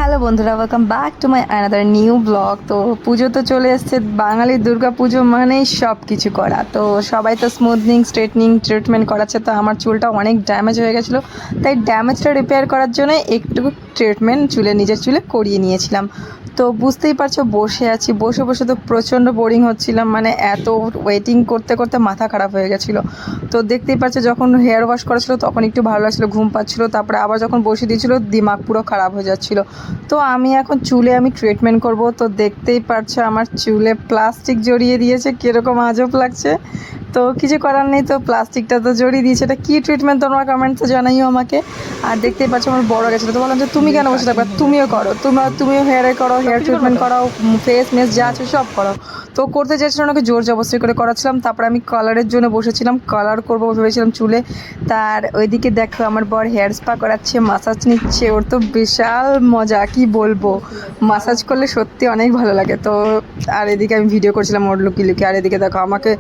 Hello বন্ধুরা, welcome back to my another new blog. তো পুজো তো চলে এসছে, বাঙালির দুর্গা পুজো মানেই সব কিছু করা। তো সবাই তো স্মুথনিং স্ট্রেটনিং ট্রিটমেন্ট করাচ্ছে। তো আমার চুলটা অনেক ড্যামেজ হয়ে গেছিলো, তাই ড্যামেজটা রিপেয়ার করার জন্য একটু ট্রিটমেন্ট নিজের চুলে করিয়ে নিয়েছিলাম। তো বুঝতেই পারছো, বসে আছি, বসে বসে তো প্রচণ্ড বোরিং হচ্ছিলাম, মানে এত ওয়েটিং করতে করতে মাথা খারাপ হয়ে গেছিলো। তো দেখতেই পাচ্ছ, যখন হেয়ার ওয়াশ করেছিল তখন একটু ভালো লাগছিলো, ঘুম পাচ্ছিলো, তারপরে আবার যখন বসে দিয়েছিলো দিমাগ পুরো খারাপ হয়ে যাচ্ছিলো। তো আমি এখন চুলে ট্রিটমেন্ট করব। তো দেখতেই পাচ্ছ আমার চুলে প্লাস্টিক জড়িয়ে দিয়েছে, কীরকম আজব লাগছে। তো কিছু করার নেই, তো প্লাস্টিকটা তো জড়িয়ে দিয়েছে। এটা কী ট্রিটমেন্ট তোমরা কমেন্টসে জানাইও আমাকে। আর দেখতেই পাচ্ছ আমার বড় গেছিলো, তো বললাম যে তুমি কেন বসে থাকবে, তুমিও করো, তুমিও হেয়ারে করো, হেয়ার ট্রিটমেন্ট করাও, ফেস মেস যা আছে সব করো। তো করতে চাইছিলাম, ওনাকে জোর জবরদস্তি করে করাচ্ছিলাম। তারপরে আমি কালারের জন্য বসেছিলাম, কালার করবো ভেবেছিলাম চুলে। তার ওইদিকে দেখো আমার বর হেয়ার স্পা করাচ্ছে, মাসাজ নিচ্ছে, ওর তো বিশাল মজা, কি বলবো। মাসাজ করলে সত্যি অনেক ভালো লাগে। তো আর এদিকে আমি ভিডিও করছিলাম ওর লুকিয়ে লুকিয়ে। আর এদিকে দেখো আমাকে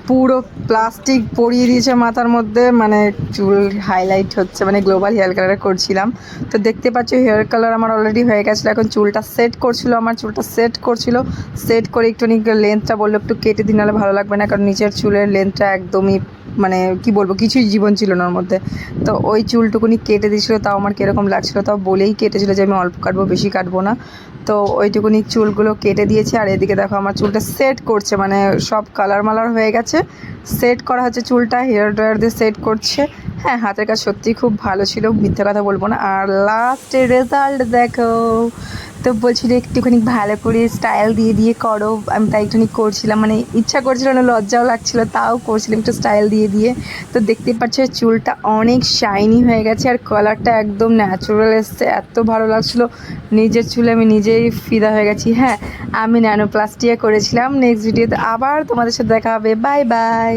পুরো প্লাস্টিক পরিয়ে দিয়েছে মাথার মধ্যে, মানে চুল হাইলাইট হচ্ছে, মানে গ্লোবাল হেয়ার কালার করছিলাম। তো দেখতে পাচ্ছ হেয়ার কালার আমার অলরেডি হয়ে গেছিলো। এখন চুলটা সেট করছিল, আমার চুলটা সেট করছিল, সেট করে একটুখানি লেন্থটা বললো একটু কেটে দিন, নাহলে ভালো লাগবে না, কারণ নিচের চুলের লেন্থটা একদমই মানে কি বলবো, কিছুই জীবন ছিল না ওর মধ্যে। তো ওই চুলটুকুনি কেটে দিয়েছিলো, তাও আমার কীরকম লাগছিলো, তাও বলেই কেটেছিলো যে আমি অল্প কাটবো, বেশি কাটবো না। তো ওইটুকুনি চুলগুলো কেটে দিয়েছে। আর এদিকে দেখো আমার চুলটা সেট করছে, মানে সব কালার মালার হয়ে গেছে, সেট করা হচ্ছে চুলটা, হেয়ার ড্রায়ার দিয়ে সেট করছে। হ্যাঁ, হাতের কাজ সত্যিই খুব ভালো ছিল, মিথ্যে কথা বলবো না। আর লাস্টের রেজাল্ট দেখো। তো বলছিল একটুখানি ভালো করে স্টাইল দিয়ে দিয়ে করো, আমি তাই একটুখানি করছিলাম, মানে ইচ্ছা করছিল না, লজ্জাও লাগছিলো, তাও করছিলাম একটু স্টাইল দিয়ে দিয়ে। তো দেখতেই পাচ্ছ চুলটা অনেক শাইনি হয়ে গেছে, আর কালারটা একদম ন্যাচারাল এসছে, এত ভালো লাগছিলো। নিজের চুলে আমি নিজেই ফিদা হয়ে গেছি। হ্যাঁ, আমি ন্যানোপ্লাস্টিয়া করেছিলাম। নেক্সট ভিডিওতে আবার তোমাদের সাথে দেখা হবে। Bye bye.